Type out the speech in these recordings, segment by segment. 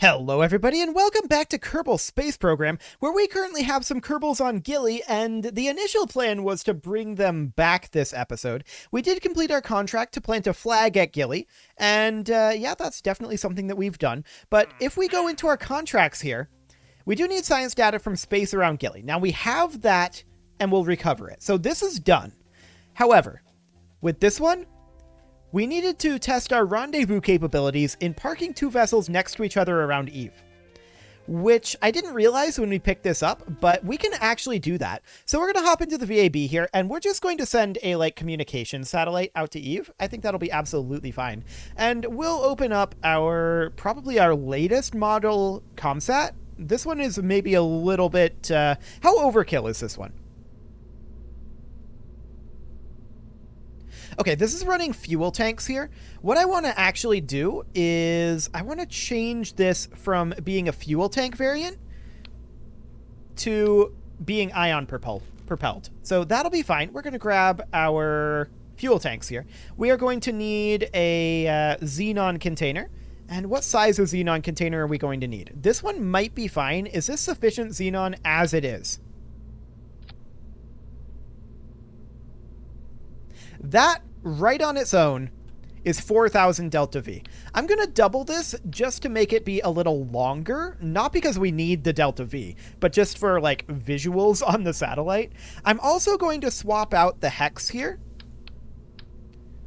Hello everybody and welcome back to Kerbal Space Program, where we currently have some Kerbals on Gilly, and the initial plan was to bring them back this episode. We did complete our contract to plant a flag at Gilly, and yeah, that's definitely something that we've done. But if we go into our contracts here, we do need science data from space around Gilly. Now we have that, and we'll recover it. So this is done. However, with this one, we needed to test our rendezvous capabilities in parking two vessels next to each other around Eve, which I didn't realize when we picked this up, but we can actually do that. So we're going to hop into the VAB here, and we're just going to send a communication satellite out to Eve. I think that'll be absolutely fine. And we'll open up probably our latest model ComSat. This one is maybe a little bit, how overkill is this one? Okay, this is running fuel tanks here. What I want to actually do is I want to change this from being a fuel tank variant to being ion propelled. So that'll be fine. We're going to grab our fuel tanks here. We are going to need a xenon container. And what size of xenon container are we going to need? This one might be fine. Is this sufficient xenon as it is? That right on its own is 4,000 delta V. I'm going to double this just to make it be a little longer, not because we need the delta V, but just for visuals on the satellite. I'm also going to swap out the hex here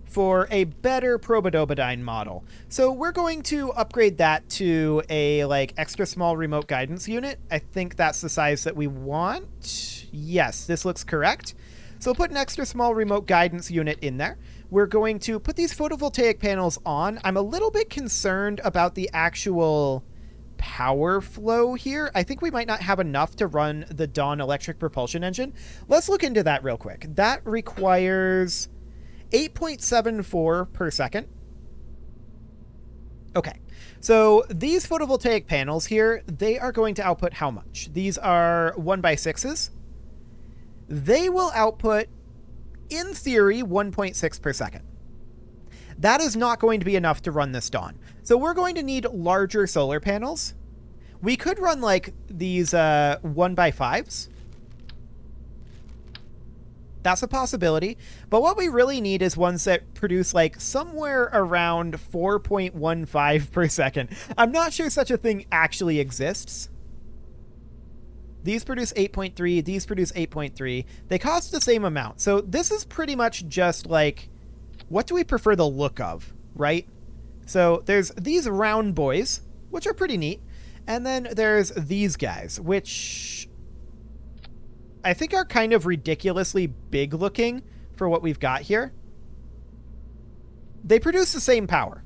for a better Probodobodine model. So we're going to upgrade that to a extra small remote guidance unit. I think that's the size that we want. Yes, this looks correct. So we'll put an extra small remote guidance unit in there. We're going to put these photovoltaic panels on. I'm a little bit concerned about the actual power flow here. I think we might not have enough to run the Dawn electric propulsion engine. Let's look into that real quick. That requires 8.74 per second. Okay, so these photovoltaic panels here, they are going to output how much? These are 1x6s. They will output, in theory, 1.6 per second. That is not going to be enough to run this Dawn. So we're going to need larger solar panels. We could run these 1x5s. That's a possibility. But what we really need is ones that produce somewhere around 4.15 per second. I'm not sure such a thing actually exists. These produce 8.3, these produce 8.3. They cost the same amount. So this is pretty much just what do we prefer the look of, right? So there's these round boys, which are pretty neat. And then there's these guys, which I think are kind of ridiculously big looking for what we've got here. They produce the same power.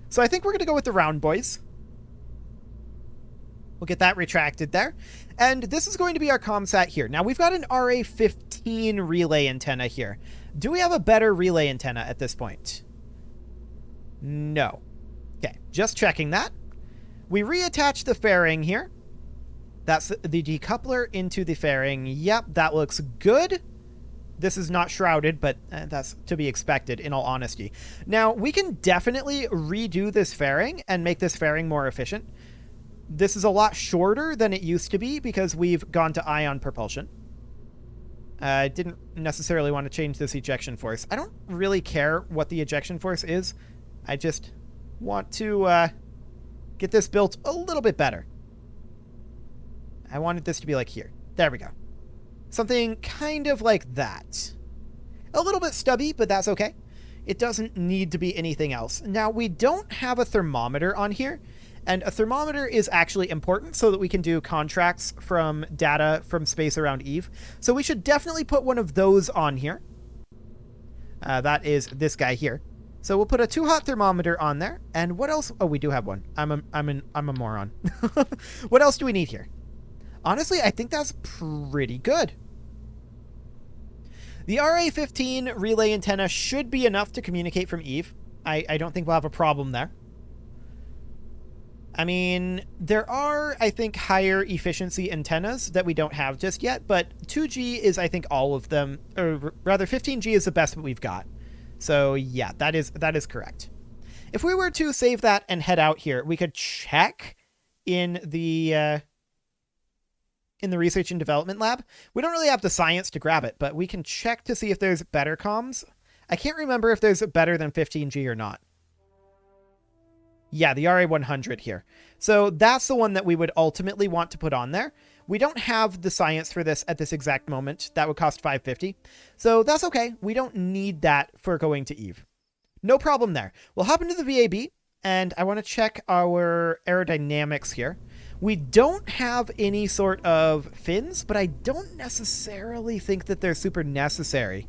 So I think we're going to go with the round boys. We'll get that retracted there. And this is going to be our ComSat here. Now, we've got an RA-15 relay antenna here. Do we have a better relay antenna at this point? No. Okay, just checking that. We reattach the fairing here. That's the decoupler into the fairing. Yep, that looks good. This is not shrouded, but that's to be expected, in all honesty. Now, we can definitely redo this fairing and make this fairing more efficient. This is a lot shorter than it used to be because we've gone to ion propulsion. I didn't necessarily want to change this ejection force. I don't really care what the ejection force is. I just want to get this built a little bit better. I wanted this to be here. There we go. Something kind of like that. A little bit stubby, but that's okay. It doesn't need to be anything else. Now, we don't have a thermometer on here. And a thermometer is actually important so that we can do contracts from data from space around Eve. So we should definitely put one of those on here. That is this guy here. So we'll put a 2-hot thermometer on there. And what else? Oh, we do have one. I'm a moron. What else do we need here? Honestly, I think that's pretty good. The RA-15 relay antenna should be enough to communicate from Eve. I don't think we'll have a problem there. I mean, there are, I think, higher efficiency antennas that we don't have just yet, but 2G is, I think, all of them, or rather 15G is the best that we've got. So yeah, that is correct. If we were to save that and head out here, we could check in the research and development lab. We don't really have the science to grab it, but we can check to see if there's better comms. I can't remember if there's better than 15G or not. Yeah, the RA100 here. So that's the one that we would ultimately want to put on there. We don't have the science for this at this exact moment. That would cost $550. So that's okay. We don't need that for going to Eve. No problem there. We'll hop into the VAB, and I want to check our aerodynamics here. We don't have any sort of fins, but I don't necessarily think that they're super necessary.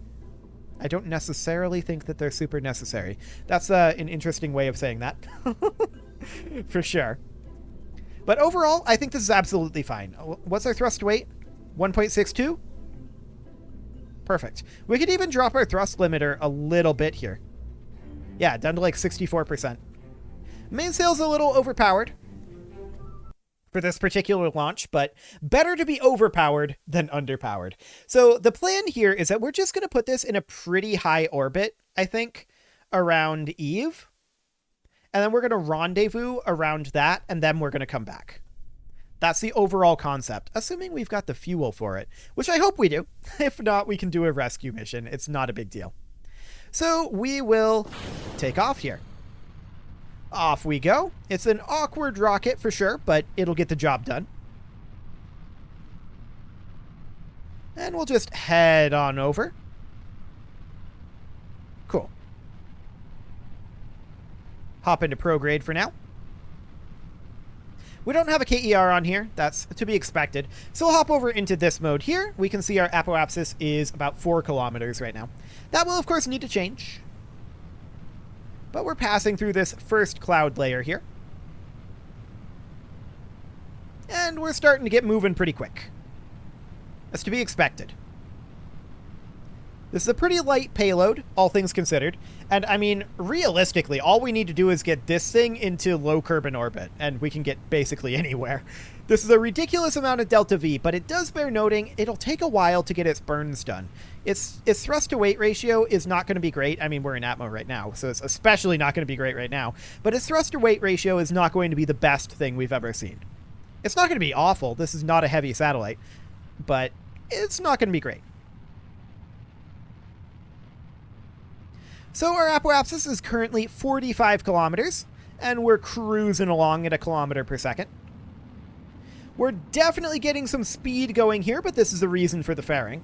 That's an interesting way of saying that. For sure. But overall, I think this is absolutely fine. What's our thrust weight? 1.62? Perfect. We could even drop our thrust limiter a little bit here. Yeah, down to like 64%. Mainsail's a little overpowered for this particular launch, but better to be overpowered than underpowered. So the plan here is that we're just going to put this in a pretty high orbit, I think, around Eve. And then we're going to rendezvous around that, and then we're going to come back. That's the overall concept, assuming we've got the fuel for it, which I hope we do. If not, we can do a rescue mission. It's not a big deal. So we will take off here. Off we go. It's an awkward rocket for sure, but it'll get the job done. And we'll just head on over. Cool. Hop into prograde for now. We don't have a KER on here. That's to be expected. So we'll hop over into this mode here. We can see our apoapsis is about 4 kilometers right now. That will, of course, need to change. But we're passing through this first cloud layer here. And we're starting to get moving pretty quick. That's to be expected. This is a pretty light payload, all things considered. And I mean, realistically, all we need to do is get this thing into low Kerbal orbit, and we can get basically anywhere. This is a ridiculous amount of delta V, but it does bear noting it'll take a while to get its burns done. Its thrust to weight ratio is not going to be great. I mean, we're in Atmo right now, so it's especially not going to be great right now. But its thrust to weight ratio is not going to be the best thing we've ever seen. It's not going to be awful. This is not a heavy satellite, but it's not going to be great. So our apoapsis is currently 45 kilometers, and we're cruising along at 1 kilometer per second. We're definitely getting some speed going here, but this is the reason for the fairing.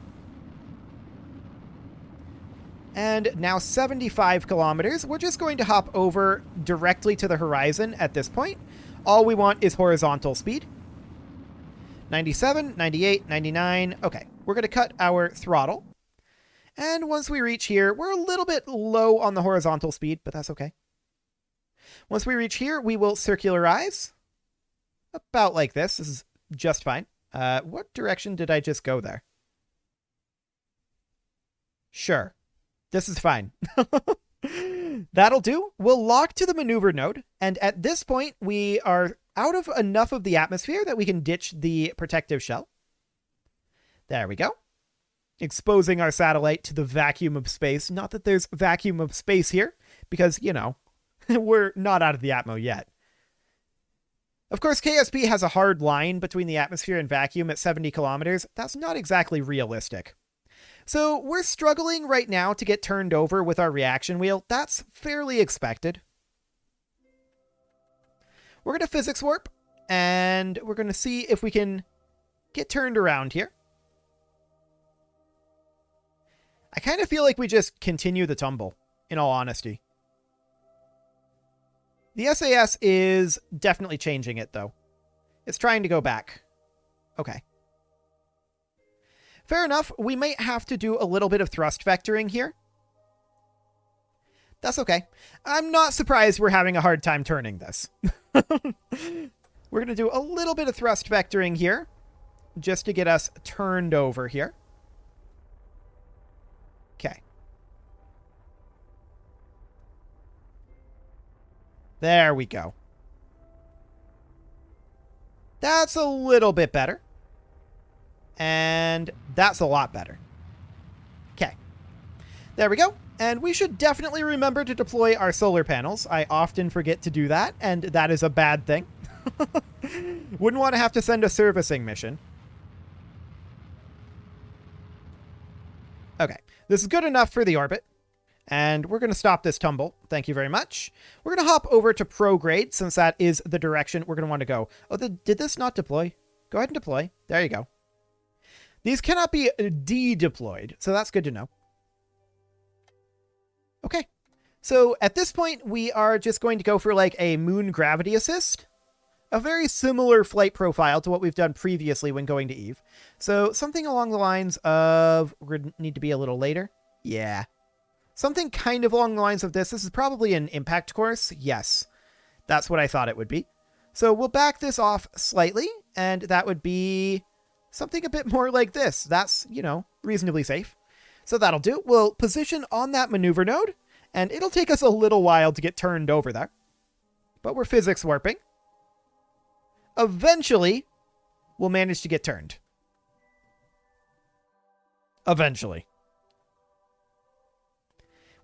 And now 75 kilometers. We're just going to hop over directly to the horizon at this point. All we want is horizontal speed. 97, 98, 99. Okay, we're going to cut our throttle. And once we reach here, we're a little bit low on the horizontal speed, but that's okay. Once we reach here, we will circularize. About like this. This is just fine. What direction did I just go there? Sure. This is fine. That'll do. We'll lock to the maneuver node. And at this point, we are out of enough of the atmosphere that we can ditch the protective shell. There we go. Exposing our satellite to the vacuum of space. Not that there's vacuum of space here, because, you know, we're not out of the Atmo yet. Of course, KSP has a hard line between the atmosphere and vacuum at 70 kilometers. That's not exactly realistic. So we're struggling right now to get turned over with our reaction wheel. That's fairly expected. We're going to physics warp, and we're going to see if we can get turned around here. I kind of feel like we just continue the tumble, in all honesty. The SAS is definitely changing it, though. It's trying to go back. Okay. Fair enough. We might have to do a little bit of thrust vectoring here. That's okay. I'm not surprised we're having a hard time turning this. We're going to do a little bit of thrust vectoring here, just to get us turned over here. Okay. There we go. That's a little bit better. And that's a lot better. Okay. There we go. And we should definitely remember to deploy our solar panels. I often forget to do that, and that is a bad thing. Wouldn't want to have to send a servicing mission. Okay, this is good enough for the orbit. And we're going to stop this tumble. Thank you very much. We're going to hop over to prograde, since that is the direction we're going to want to go. Oh, did this not deploy? Go ahead and deploy. There you go. These cannot be de-deployed, so that's good to know. Okay. So at this point, we are just going to go for like a moon gravity assist. A very similar flight profile to what we've done previously when going to Eve. So something along the lines of, we're going to need to be a little later. Yeah. Something kind of along the lines of this. This is probably an impact course. Yes, that's what I thought it would be. So we'll back this off slightly, and that would be something a bit more like this. That's, you know, reasonably safe. So that'll do. We'll position on that maneuver node, and it'll take us a little while to get turned over there. But we're physics warping. Eventually, we'll manage to get turned. Eventually.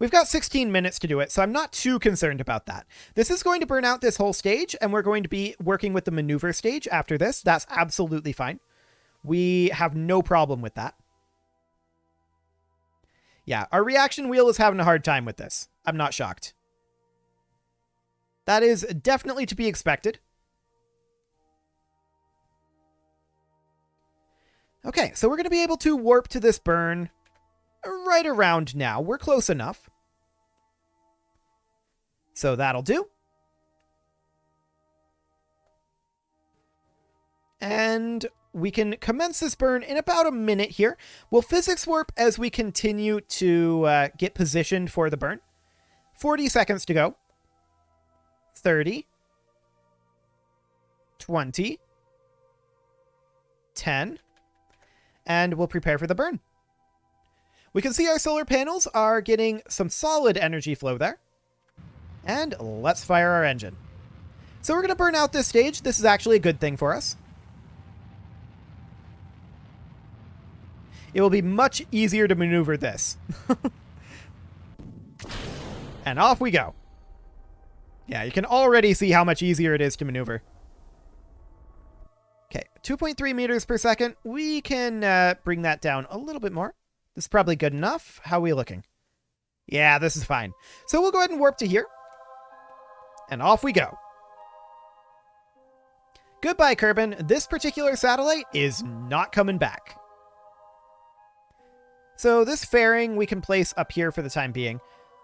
We've got 16 minutes to do it, so I'm not too concerned about that. This is going to burn out this whole stage, and we're going to be working with the maneuver stage after this. That's absolutely fine. We have no problem with that. Yeah, our reaction wheel is having a hard time with this. I'm not shocked. That is definitely to be expected. Okay, so we're going to be able to warp to this burn right around now. We're close enough. So that'll do. And we can commence this burn in about a minute here. We'll physics warp as we continue to get positioned for the burn. 40 seconds to go. 30. 20. 10. And we'll prepare for the burn. We can see our solar panels are getting some solid energy flow there. And let's fire our engine. So we're going to burn out this stage. This is actually a good thing for us. It will be much easier to maneuver this. And off we go. Yeah, you can already see how much easier it is to maneuver. Okay, 2.3 meters per second. We can bring that down a little bit more. This is probably good enough. How are we looking? Yeah, this is fine. So we'll go ahead and warp to here. And off we go. Goodbye, Kerbal. This particular satellite is not coming back. So this fairing we can place up here for the time being.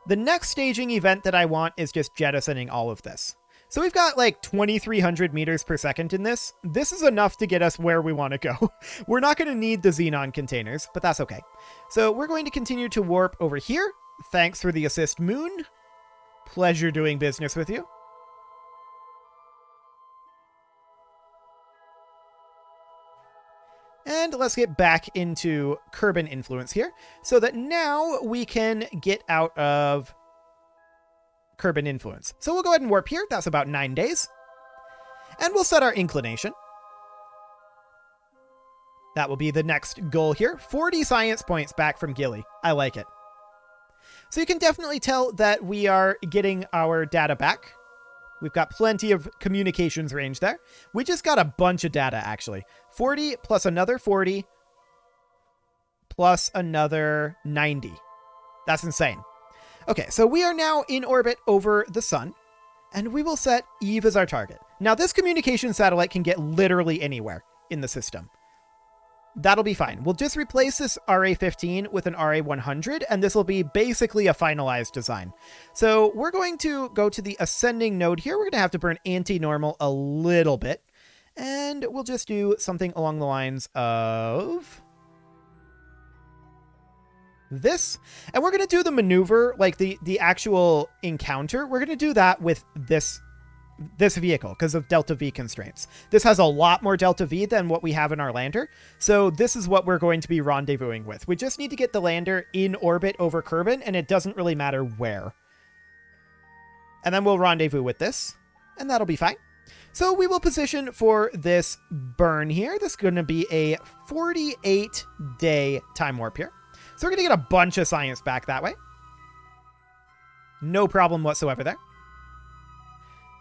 The next staging event that I want is just jettisoning all of this. So we've got like 2,300 meters per second in this. This is enough to get us where we want to go. We're not going to need the xenon containers, but that's okay. So we're going to continue to warp over here. Thanks for the assist, Moon. Pleasure doing business with you. And let's get back into Kerbal influence here, so that now we can get out of Kerbal influence. So we'll go ahead and warp here. That's about 9 days. And we'll set our inclination. That will be the next goal here. 40 science points back from Gilly. I like it. So you can definitely tell that we are getting our data back. We've got plenty of communications range there. We just got a bunch of data, actually. 40 plus another 40 plus another 90. That's insane. Okay, so we are now in orbit over the sun, and we will set Eve as our target. Now, this communication satellite can get literally anywhere in the system. That'll be fine. We'll just replace this RA-15 with an RA-100, and this will be basically a finalized design. So we're going to go to the ascending node here. We're going to have to burn anti-normal a little bit, and we'll just do something along the lines of this. And we're going to do the maneuver, like the actual encounter. We're going to do that with this vehicle because of delta V constraints. This has a lot more delta V than what we have in our lander. So this is what we're going to be rendezvousing with. We just need to get the lander in orbit over Kerbal, and it doesn't really matter where. And then we'll rendezvous with this, and that'll be fine. So we will position for this burn here. This is going to be a 48-day time warp here. So we're going to get a bunch of science back that way. No problem whatsoever there.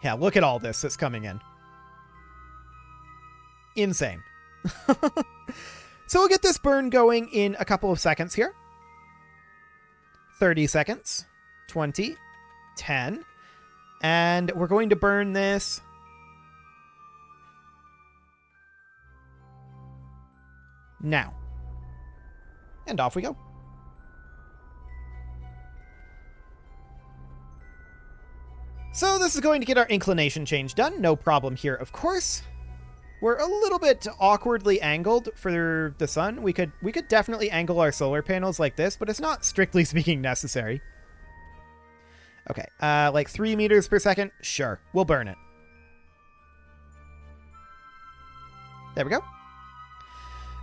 Yeah, look at all this that's coming in. Insane. So we'll get this burn going in a couple of seconds here. 30 seconds. 20. 10. And we're going to burn this now. And off we go. So this is going to get our inclination change done. No problem here, of course. We're a little bit awkwardly angled for the sun. We could definitely angle our solar panels like this, but it's not strictly speaking necessary. Okay, like 3 meters per second. Sure, we'll burn it. There we go.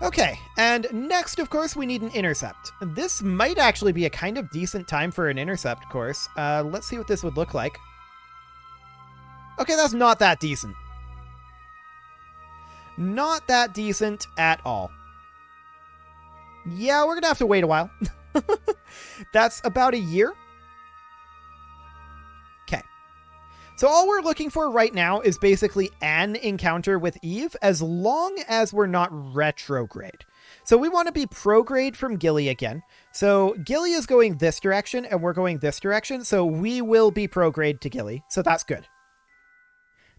Okay, and next, of course, we need an intercept. This might actually be a kind of decent time for an intercept course. Let's see what this would look like. Okay, that's not that decent. Not that decent at all. Yeah, we're gonna have to wait a while. That's about a year. Okay. So all we're looking for right now is basically an encounter with Eve, as long as we're not retrograde. So we want to be prograde from Gilly again. So Gilly is going this direction, and we're going this direction, so we will be prograde to Gilly. So that's good.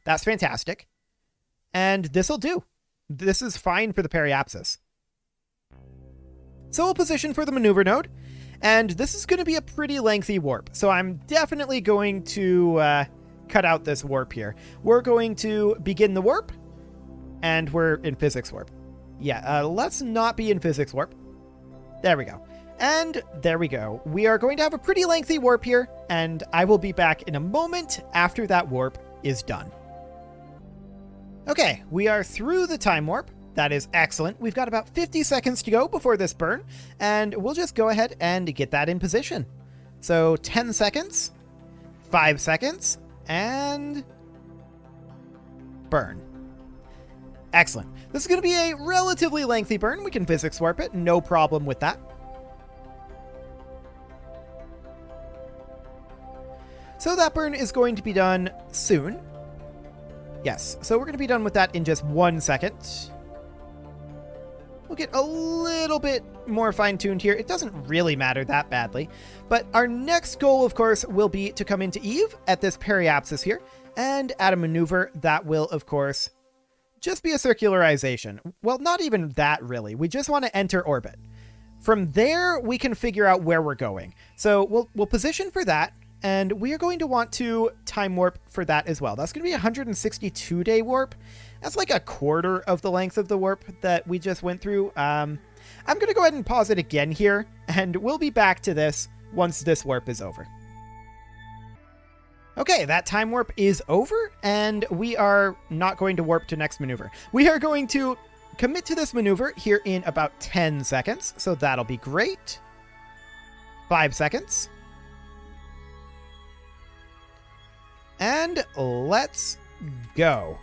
That's fantastic. And this'll do. This is fine for the periapsis. So we'll position for the maneuver node. And this is going to be a pretty lengthy warp. So I'm definitely going to cut out this warp here. We're going to begin the warp. And we're in physics warp. Yeah, let's not be in physics warp. There we go. And there we go. We are going to have a pretty lengthy warp here. And I will be back in a moment after that warp is done. Okay, we are through the time warp. That is excellent. We've got about 50 seconds to go before this burn, and we'll just go ahead and get that in position. So 10 seconds, 5 seconds, and burn. Excellent. This is going to be a relatively lengthy burn. We can physics warp it, no problem with that. So that burn is going to be done soon. Yes, so we're going to be done with that in just 1 second. We'll get a little bit more fine-tuned here. It doesn't really matter that badly. But our next goal, of course, will be to come into Eve at this periapsis here and add a maneuver that will, of course, just be a circularization. Well, not even that, really. We just want to enter orbit. From there, we can figure out where we're going. So we'll position for that. And we are going to want to time warp for that as well. That's going to be a 162-day warp. That's like a quarter of the length of the warp that we just went through. I'm going to go ahead and pause it again here, and we'll be back to this once this warp is over. Okay, that time warp is over, and we are not going to warp to next maneuver. We are going to commit to this maneuver here in about 10 seconds, so that'll be great. 5 seconds. And let's go.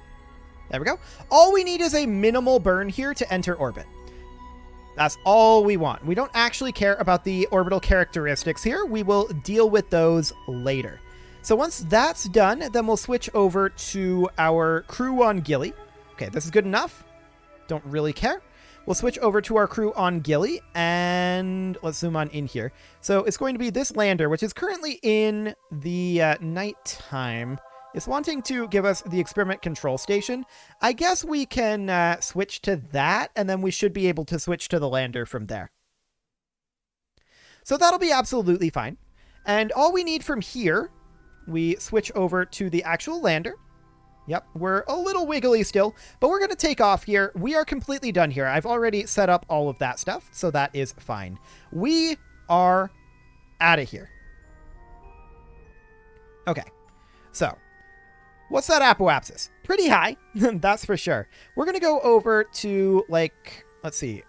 There we go. All we need is a minimal burn here to enter orbit. That's all we want. We don't actually care about the orbital characteristics here. We will deal with those later. So once that's done, then we'll switch over to our crew on Gilly. Okay, this is good enough. Don't really care. We'll switch over to our crew on Gilly, and let's zoom on in here. So it's going to be this lander, which is currently in the nighttime. It's wanting to give us the experiment control station. I guess we can switch to that, and then we should be able to switch to the lander from there. So that'll be absolutely fine. And all we need from here, we switch over to the actual lander. Yep, we're a little wiggly still, but we're going to take off here. We are completely done here. I've already set up all of that stuff, so that is fine. We are out of here. Okay, so what's that apoapsis? Pretty high, that's for sure. We're going to go over to, like, let's see,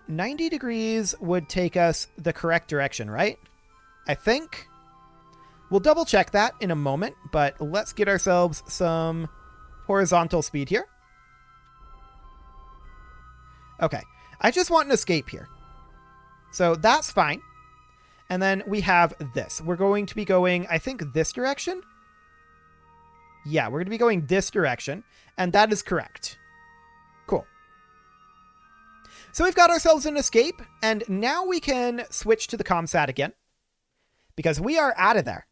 90 degrees would take us the correct direction, right? I think. We'll double check that in a moment, but let's get ourselves some horizontal speed here. Okay, I just want an escape here. So that's fine. And then we have this. We're going to be going, I think, this direction. Yeah, we're going to be going this direction. And that is correct. Cool. So we've got ourselves an escape. And now we can switch to the ComSat again. Because we are out of there.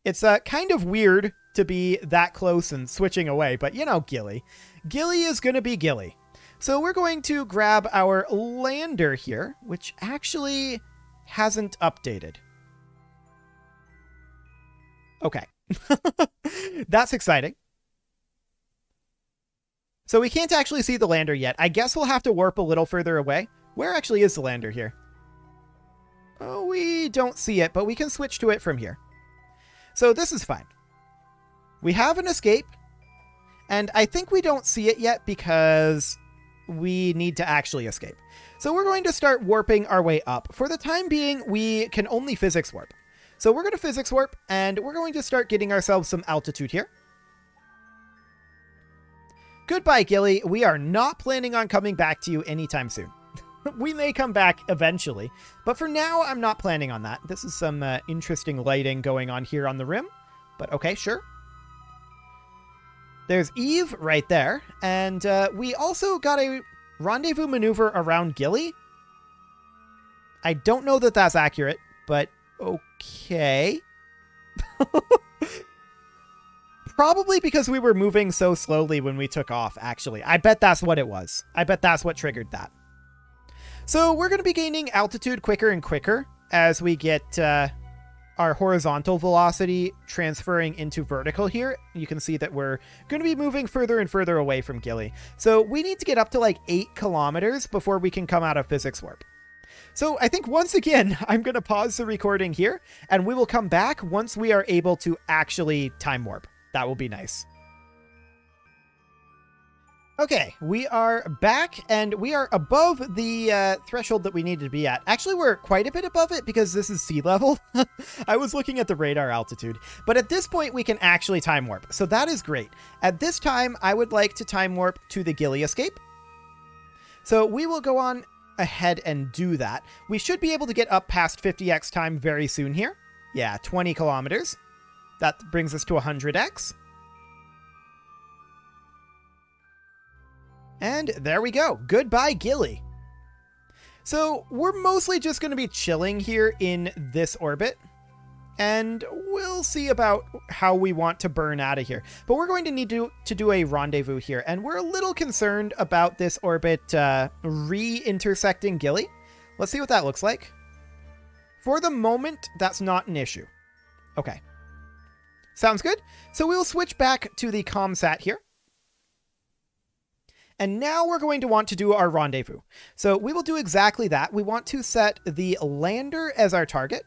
It's kind of weird to be that close and switching away. But, you know, Gilly. Gilly is going to be Gilly. So we're going to grab our lander here, which actually hasn't updated. Okay. That's exciting. So we can't actually see the lander yet. I guess we'll have to warp a little further away. Where actually is the lander here? Oh, we don't see it, but we can switch to it from here. So this is fine. We have an escape, and I think we don't see it yet because we need to actually escape. So we're going to start warping our way up. For the time being, we can only physics warp. So we're going to physics warp, and we're going to start getting ourselves some altitude here. Goodbye, Gilly. We are not planning on coming back to you anytime soon. We may come back eventually, but for now, I'm not planning on that. This is some interesting lighting going on here on the rim, but okay, sure. There's Eve right there, and we also got a rendezvous maneuver around Gilly. I don't know that that's accurate, but okay. Probably because we were moving so slowly when we took off, actually. I bet that's what it was. I bet that's what triggered that. So we're going to be gaining altitude quicker and quicker as we get our horizontal velocity transferring into vertical here. You can see that we're going to be moving further and further away from Gilly. So we need to get up to like 8 kilometers before we can come out of physics warp. So I think once again, I'm going to pause the recording here and we will come back once we are able to actually time warp. That will be nice. Okay, we are back, and we are above the threshold that we needed to be at. Actually, we're quite a bit above it because this is sea level. I was looking at the radar altitude. But at this point, we can actually time warp. So that is great. At this time, I would like to time warp to the Gilly escape. So we will go on ahead and do that. We should be able to get up past 50x time very soon here. Yeah, 20 kilometers. That brings us to 100x. And there we go. Goodbye, Gilly. So we're mostly just going to be chilling here in this orbit. And we'll see about how we want to burn out of here. But we're going to need to do a rendezvous here. And we're a little concerned about this orbit re-intersecting Gilly. Let's see what that looks like. For the moment, that's not an issue. Okay. Sounds good. So we'll switch back to the ComSat here. And now we're going to want to do our rendezvous. So we will do exactly that. We want to set the lander as our target.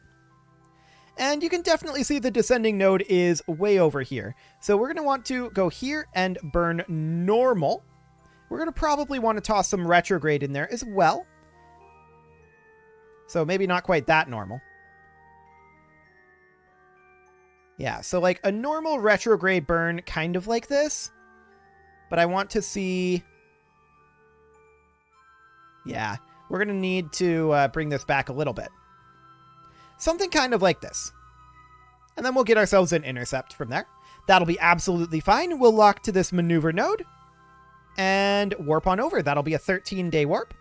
And you can definitely see the descending node is way over here. So we're going to want to go here and burn normal. We're going to probably want to toss some retrograde in there as well. So maybe not quite that normal. Yeah, so like a normal retrograde burn, kind of like this. But I want to see... Yeah, we're going to need to bring this back a little bit. Something kind of like this. And then we'll get ourselves an intercept from there. That'll be absolutely fine. We'll lock to this maneuver node and warp on over. That'll be a 13-day warp.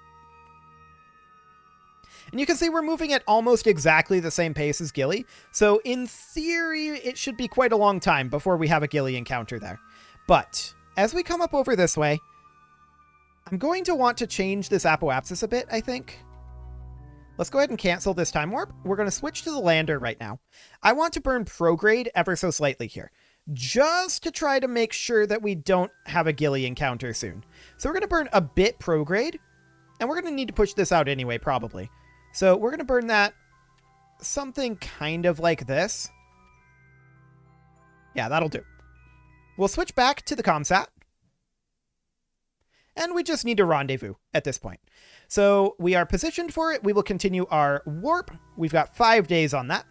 And you can see we're moving at almost exactly the same pace as Gilly. So in theory, it should be quite a long time before we have a Gilly encounter there. But as we come up over this way, I'm going to want to change this apoapsis a bit, I think. Let's go ahead and cancel this time warp. We're going to switch to the lander right now. I want to burn prograde ever so slightly here, just to try to make sure that we don't have a Gilly encounter soon. So we're going to burn a bit prograde, and we're going to need to push this out anyway, probably. So we're going to burn that something kind of like this. Yeah, that'll do. We'll switch back to the ComSat. And we just need a rendezvous at this point. So we are positioned for it. We will continue our warp. We've got 5 days on that.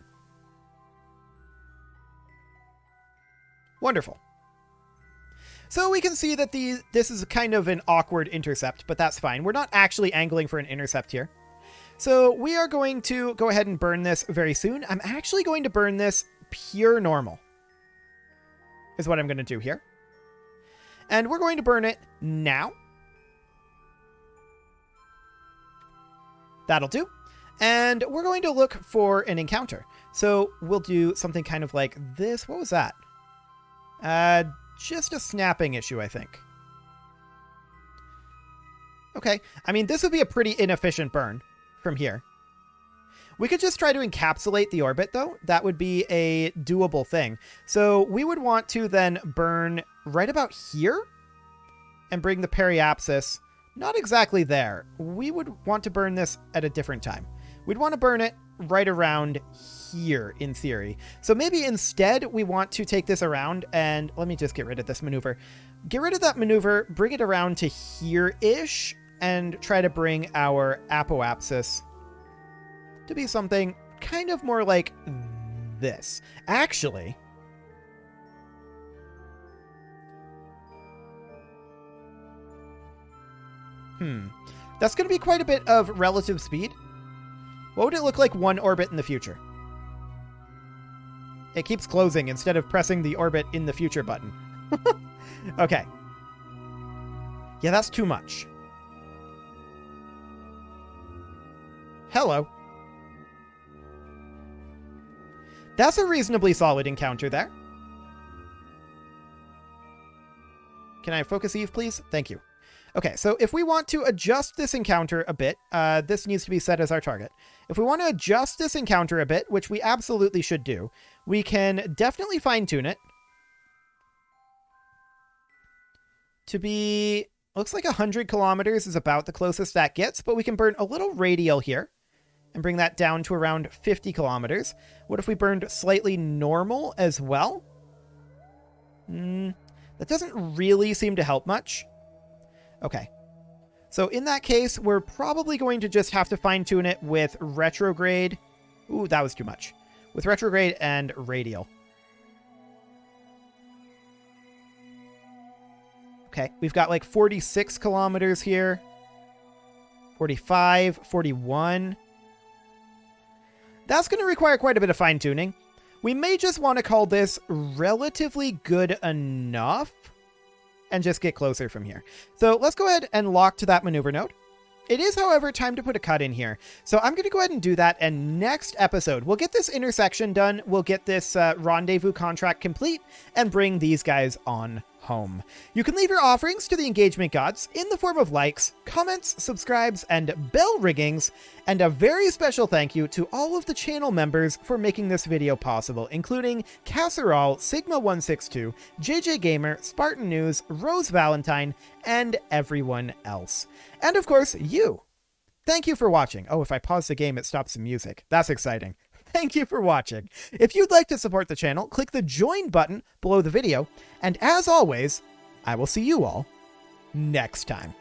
Wonderful. So we can see that this is kind of an awkward intercept, but that's fine. We're not actually angling for an intercept here. So we are going to go ahead and burn this very soon. I'm actually going to burn this pure normal, is what I'm going to do here. And we're going to burn it now. That'll do. And we're going to look for an encounter. So we'll do something kind of like this. What was that? Just a snapping issue, I think. Okay. I mean, this would be a pretty inefficient burn from here. We could just try to encapsulate the orbit, though. That would be a doable thing. So we would want to then burn right about here and bring the periapsis not exactly there. We would want to burn this at a different time. We'd want to burn it right around here, in theory. So maybe instead we want to take this around and let me just get rid of this maneuver. Get rid of that maneuver, bring it around to here-ish, and try to bring our apoapsis to be something kind of more like this. Actually, that's going to be quite a bit of relative speed. What would it look like one orbit in the future? It keeps closing instead of pressing the orbit in the future button. Okay. Yeah, that's too much. Hello. That's a reasonably solid encounter there. Can I focus Eve, please? Thank you. Okay, so if we want to adjust this encounter a bit, this needs to be set as our target. If we want to adjust this encounter a bit, which we absolutely should do, we can definitely fine-tune it to be, looks like 100 kilometers is about the closest that gets, but we can burn a little radial here and bring that down to around 50 kilometers. What if we burned slightly normal as well? That doesn't really seem to help much. Okay. So in that case, we're probably going to just have to fine-tune it with retrograde. Ooh, that was too much. With retrograde and radial. Okay, we've got like 46 kilometers here. 45, 41. That's going to require quite a bit of fine-tuning. We may just want to call this relatively good enough and just get closer from here. So let's go ahead and lock to that maneuver node. It is, however, time to put a cut in here. So I'm going to go ahead and do that, and next episode, we'll get this intersection done, we'll get this rendezvous contract complete, and bring these guys on home. You can leave your offerings to the engagement gods in the form of likes, comments, subscribes, and bell ringings, and a very special thank you to all of the channel members for making this video possible, including Casserole, Sigma162, JJ Gamer, Spartan News, Rose Valentine, and everyone else. And of course, you. Thank you for watching. Oh, if I pause the game, it stops the music. That's exciting. Thank you for watching. If you'd like to support the channel, click the join button below the video. And as always, I will see you all next time.